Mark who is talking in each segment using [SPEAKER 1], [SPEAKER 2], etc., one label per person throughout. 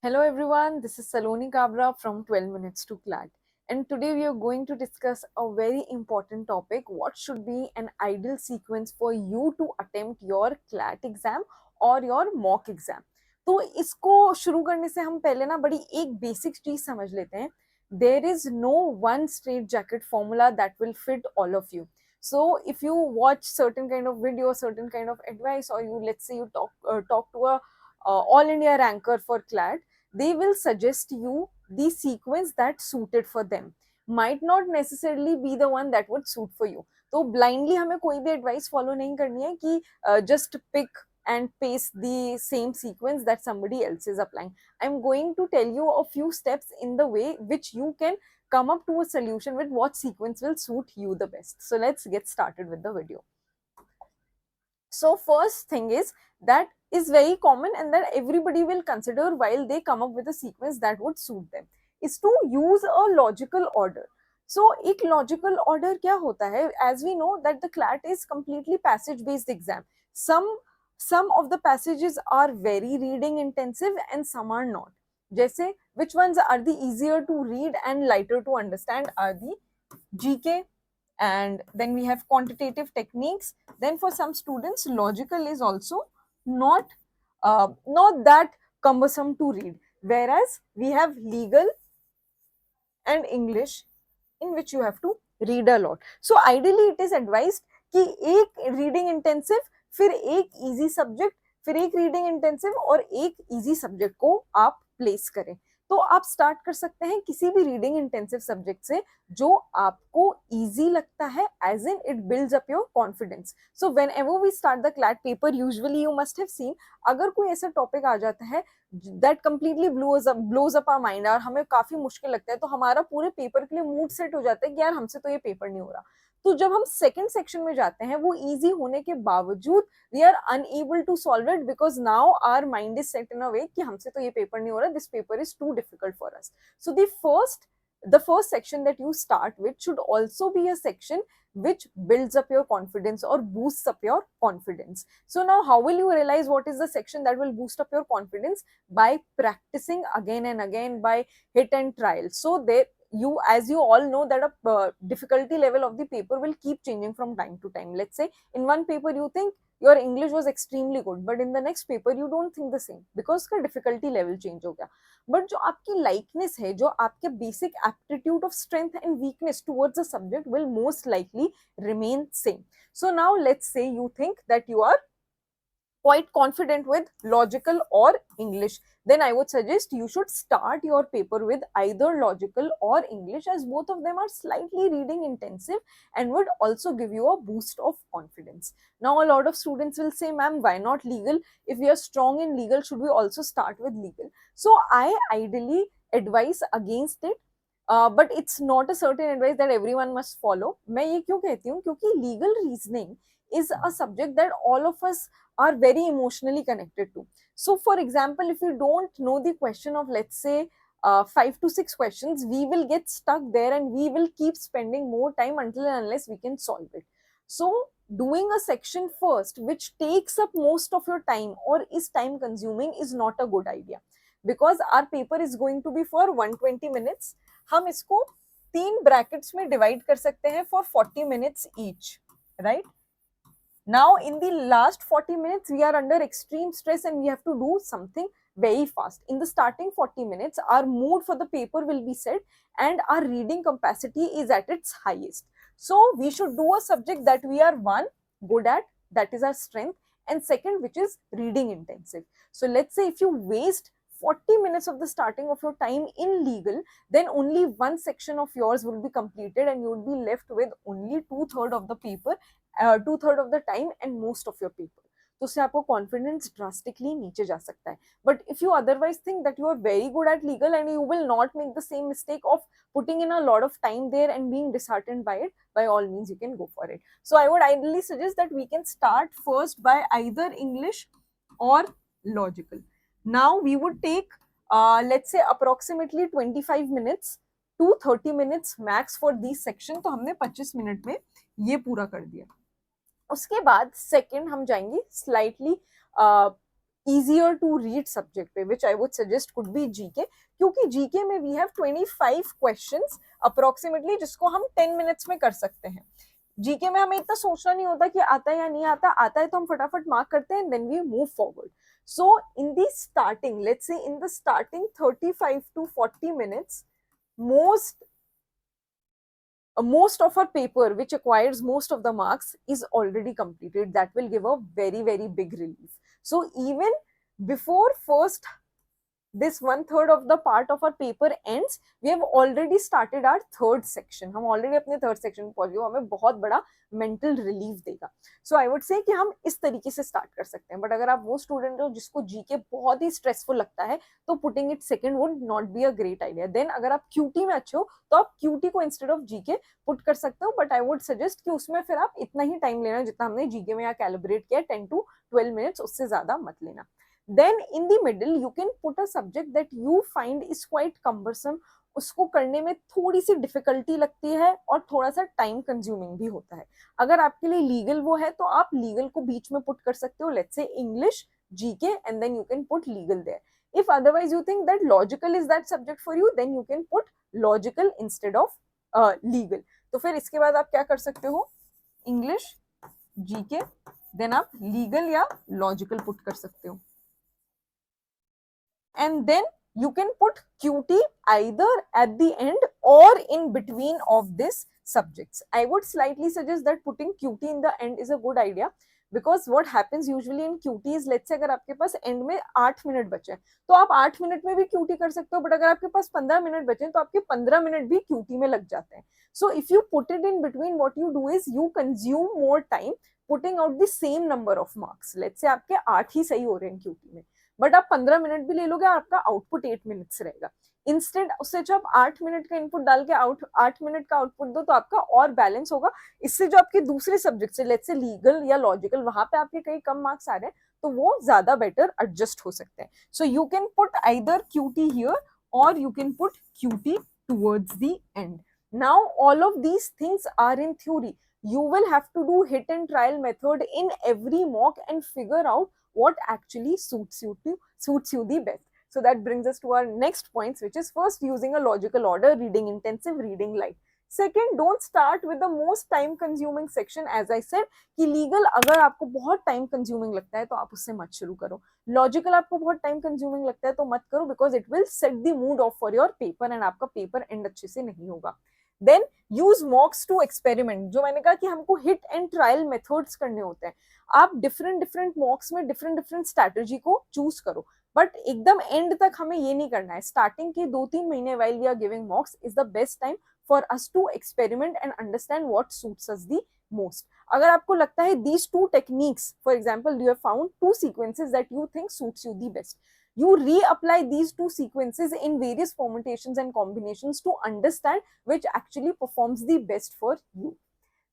[SPEAKER 1] Hello everyone, this is Saloni Kabra from 12 Minutes to CLAT. And today we are going to discuss a very important topic. What should be an ideal sequence for you to attempt your CLAT exam or your mock exam? तो इसको शुरू करने से हम पहले ना बड़ी एक बेसिक चीज समझ लेते हैं. There is no one straight jacket formula that will fit all of you. So if you watch certain kind of video, certain kind of advice, or you let's say you talk to a all India ranker for CLAT, they will suggest you the sequence that suited for them, might not necessarily be the one that would suit for you. तो blindly हमें कोई भी advice follow नहीं करनी है कि just pick and paste the same sequence that somebody else is applying. I'm going to tell you a few steps in the way which you can come up to a solution with what sequence will suit you the best. So let's get started with the video. So first thing is that is very common and that everybody will consider while they come up with a sequence that would suit them is to use a logical order. So एक logical order क्या होता है? As we know that the CLAT is completely passage based exam. Some of the passages are very reading intensive and some are not. जैसे which ones are the easier to read and lighter to understand are the GK, and then we have quantitative techniques. Then for some students logical is also not that cumbersome to read, whereas we have legal and English in which you have to read a lot. So ideally it is advised कि एक reading intensive फिर एक easy subject फिर एक reading intensive और एक easy subject को आप प्लेस करें. तो आप स्टार्ट कर सकते हैं किसी भी रीडिंग इंटेंसिव सब्जेक्ट से जो आपको इजी लगता है, as in it builds up your confidence. So whenever we start the CLAT paper usually you must have seen, अगर कोई ऐसा टॉपिक आ जाता है that completely blows up our mind और हमें काफी मुश्किल लगता है, तो हमारा पूरे पेपर के लिए मूड सेट हो जाता है कि यार हमसे तो ये पेपर नहीं हो रहा. तो जब हम सेकंड सेक्शन में जाते हैं वो इजी होने के बावजूद we are unable to solve it because now our mind is set in a way कि हमसे तो ये पेपर नहीं हो रहा, this paper is too difficult for us. So the first section that you start with should also be a section which builds up your confidence or boosts up your confidence. So now how will you realize what is the section that will boost up your confidence? By practicing again and again, by hit and trial. So there you, as you all know, that a difficulty level of the paper will keep changing from time to time. Let's say in one paper you think your English was extremely good, but in the next paper you don't think the same because का difficulty level change हो गया. But जो आपकी likeness है, जो आपके basic aptitude of strength and weakness towards the subject will most likely remain same. So now let's say you think that you are quite confident with logical or English, then I would suggest you should start your paper with either logical or English, as both of them are slightly reading intensive and would also give you a boost of confidence. Now, a lot of students will say, ma'am, why not legal? If we are strong in legal, should we also start with legal? So, I ideally advise against it. But it's not a certain advice that everyone must follow. मैं ये क्यों कहती हूँ? क्योंकि legal reasoning is a subject that all of us are very emotionally connected to. So, for example, if you don't know the question of, let's say, 5 to 6 questions, we will get stuck there and we will keep spending more time until and unless we can solve it. So, doing a section first which takes up most of your time or is time consuming is not a good idea, because our paper is going to be for 120 minutes. हम इसको 3 brackets में divide कर सकते हैं for 40 minutes each, right? Now, in the last 40 minutes, we are under extreme stress and we have to do something very fast. In the starting 40 minutes, our mood for the paper will be set and our reading capacity is at its highest. So, we should do a subject that we are one, good at, that is our strength, and second, which is reading intensive. So, let's say if you waste 40 minutes of the starting of your time in legal, then only one section of yours will be completed and you will be left with only 2/3 of the paper, 2/3 of the time and most of your paper. तो उससे आपको confidence drastically नीचे जा सकता है. But if you otherwise think that you are very good at legal and you will not make the same mistake of putting in a lot of time there and being disheartened by it, by all means you can go for it. So I would ideally suggest that we can start first by either English or logical. Now we would take let's say approximately 25 minutes to 30 minutes max for these section. तो हमने 25 minute में ये पूरा कर दिया. उसके बाद second हम जाएंगे slightly easier to read subject पे, which I would suggest could be GK, क्योंकि GK में we have 25 questions approximately जिसको हम 10 minutes में कर सकते हैं. जीके में हमें इतना सोचना नहीं होता कि आता है या नहीं आता, आता है तो हम फटाफट मार्क करते हैं, then we move forward. So in the starting, let's say in the starting 35 to 40 minutes, most of our paper which acquires most of the marks is already completed. That will give a very, very big relief. So even before first this 1/3 of the part of our paper ends, we have already started our third section. हम already अपने third section पहुंच गए, हमें बहुत बड़ा mental relief देगा. So I would say कि हम इस तरीके से start कर सकते हैं. But अगर आप वो student हो जिसको GK बहुत ही stressful लगता है, तो putting it second would not be a great idea. Then अगर आप QT में अच्छे हो, तो आप QT को instead of GK put कर सकते हो. But I would suggest कि उसमें फिर आप इतना ही time लेना जितना हमने GK में यहाँ calibrate किया, 10 to 12 minutes, उससे ज्यादा मत लेना. Then in the middle you can put a subject that you find is quite cumbersome. उसको करने में थोड़ी सी डिफिकल्टी लगती है और थोड़ा सा टाइम कंज्यूमिंग भी होता है. अगर आपके लिए लीगल वो है तो आप लीगल को बीच में पुट कर सकते हो, let's say English, GK, and then you can put legal there. If otherwise you think that logical is that subject for you, then you can put logical instead of legal. तो फिर इसके बाद आप क्या कर सकते हो, इंग्लिश, जीके, देन आप लीगल या लॉजिकल पुट कर सकते हो. And then you can put QT either at the end or in between of these subjects. I would slightly suggest that putting QT in the end is a good idea, because what happens usually in QT is, let's say अगर आपके पास end में 8 minute बचे तो आप 8 minute में भी QT कर सकते हो, बट अगर आपके पास 15 मिनट बचे तो आपके 15 मिनट भी QT में लग जाते हैं. So if you put it in between, what you do is you consume more time putting out the same number of marks. Let's say आपके 8 ही सही हो रहे हैं QT में, बट आप 15 मिनट भी ले लोगे, आपका आउटपुट 8 मिनट्स रहेगा. इंस्टेंट उससे जो आप 8 मिनट का इनपुट डाल के 8 मिनट का आउटपुट दो, तो आपका और बैलेंस होगा. इससे जो आपके दूसरे सब्जेक्ट से, लेट्स से लीगल या लॉजिकल, वहां पे आपके कई कम मार्क्स आ रहे हैं, तो वो ज्यादा बेटर एडजस्ट हो सकते हैं. So you can put either QT here or you can put QT towards the end. Now all of these things are in theory. You will have to do hit and trial method in every mock and figure out what actually suits you the best. So that brings us to our next points, which is first, using a logical order, reading intensive, reading light. Second, don't start with the most time consuming section. As I said कि legal अगर आपको बहुत time consuming लगता है तो आप उससे मत शुरू करो. Logical आपको बहुत time consuming लगता है तो मत करो, because it will set the mood off for your paper and आपका paper end अच्छे से नहीं होगा. Then use mocks to experiment. जो मैंने कहा कि हमको hit and trial methods करने होते हैं. आप different mocks में different strategy को choose करो, बट एकदम एंड तक हमें ये नहीं करना है. स्टार्टिंग के 2-3 महीने while we are giving mocks is the best time for us to experiment and understand what suits us the most. अगर आपको लगता है these two techniques, for example, you have found 2 sequences that you think suits you the best, you reapply these 2 sequences in various permutations and combinations to understand which actually performs the best for you.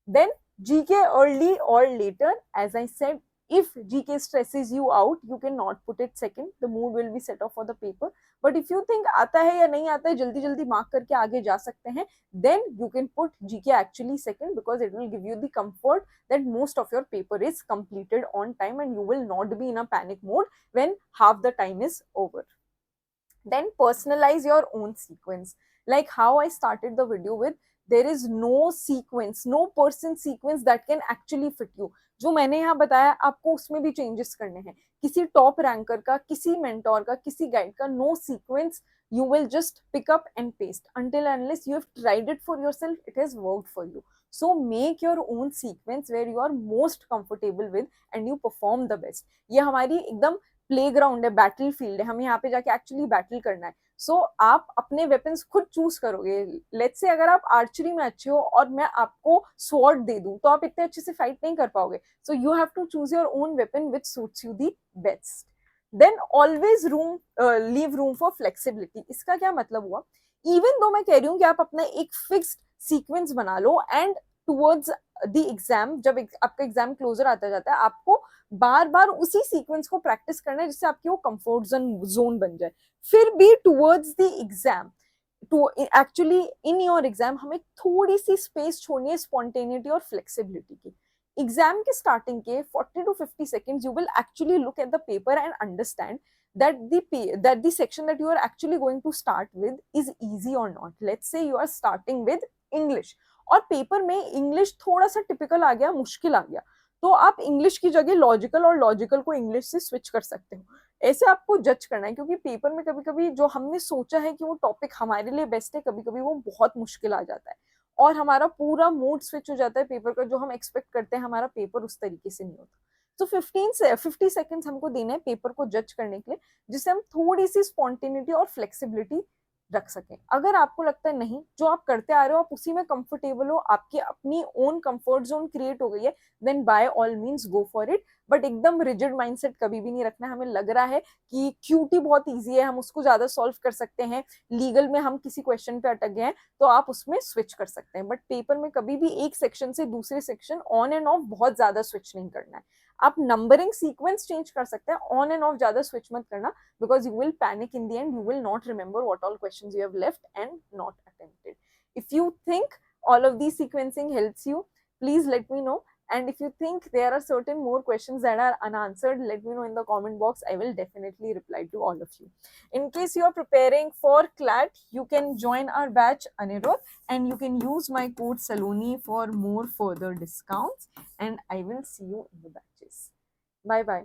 [SPEAKER 1] Then GK early or later, as I said, if GK stresses you out, you cannot put it second. The mood will be set off for the paper. But if you think आता है या नहीं आता है, जल्दी जल्दी mark करके आगे जा सकते हैं, then you can put GK actually second, because it will give you the comfort that most of your paper is completed on time and you will not be in a panic mode when half the time is over. Then personalize your own sequence. Like how I started the video with, there is no sequence, no person sequence that can actually fit you. जो मैंने यहाँ बताया आपको उसमें भी changes करने हैं. किसी टॉप रैंकर का, किसी मेंटोर का, किसी गाइड का, no sequence. You will just pick up and paste until unless you have tried it for yourself, it has worked for you. So make your own sequence where you are most comfortable with and you perform the best. ये हमारी एकदम playground है, battle field है, हमें यहाँ पे जाके actually battle करना है. सो आप अपने वेपन्स खुद चूज करोगे. लेट्स से अगर आप आर्चरी में अच्छे हो और मैं आपको स्वॉर्ड दे दूं तो आप इतने अच्छे से फाइट नहीं कर पाओगे. So you have to choose your own weapon which suits you the best. Then always leave room for flexibility. इसका क्या मतलब हुआ, इवन दो मैं कह रही हूँ कि आप अपना एक फिक्स्ड सीक्वेंस बना लो एंड टुवर्ड्स द एग्जाम, जब आपका एग्जाम क्लोजर आता जाता है, आपको बार बार उसी सीक्वेंस को प्रैक्टिस करना है जिससे आपकी वो कंफर्ट जोन बन जाए. फिर भी towards the exam, to actually in your exam हमें थोड़ी सी स्पेस छोड़नी है स्पॉन्टेनिटी और फ्लेक्सिबिलिटी की. एग्जाम के स्टार्टिंग के 40 to 50 seconds you will actually look at the paper and understand that the section that you are actually going to start with is easy or not. Let's say you are starting with English और paper में English थोड़ा सा typical आ गया, मुश्किल आ गया, तो आप English की जगह लॉजिकल और लॉजिकल को इंग्लिश से स्विच कर सकते हो. ऐसे आपको जज करना है, क्योंकि पेपर में कभी कभी जो हमने सोचा है कि वो टॉपिक हमारे लिए बेस्ट है, कभी कभी वो बहुत मुश्किल आ जाता है और हमारा पूरा मूड स्विच हो जाता है पेपर का. जो हम एक्सपेक्ट करते हैं हमारा पेपर उस तरीके से नहीं होता. तो 15 से 50 सेकेंड्स हमको देने हैं पेपर को जज करने के लिए, जिससे हम थोड़ी सी स्पॉन्टेनिटी और फ्लेक्सिबिलिटी रख सकें. अगर आपको लगता है नहीं, जो आप करते आ रहे हो आप उसी में कंफर्टेबल हो, आपकी अपनी ओन कंफर्ट जोन क्रिएट हो गई है, then by all means go for it. But एकदम रिजिड माइंडसेट कभी भी नहीं रखना है. हमें लग रहा है कि क्यूटी बहुत ईजी है, हम उसको ज्यादा सॉल्व कर सकते हैं, लीगल में हम किसी क्वेश्चन पे अटक गए हैं, तो आप उसमें स्विच कर सकते हैं. बट पेपर में कभी भी एक सेक्शन से दूसरे सेक्शन ऑन एंड ऑफ बहुत ज्यादा स्विच नहीं करना है. आप नंबरिंग सीक्वेंस चेंज कर सकते हैं, ऑन एंड ऑफ ज्यादा स्विच मत करना, because you will panic in the end. You will not remember what all questions you have left and not attempted. If you think all of these sequencing helps you, please let me know. And if you think there are certain more questions that are unanswered, let me know in the comment box. I will definitely reply to all of you. In case you are preparing for CLAT, you can join our batch Anirudh, and you can use my code Saloni for more further discounts. And I will see you in the batches. Bye bye.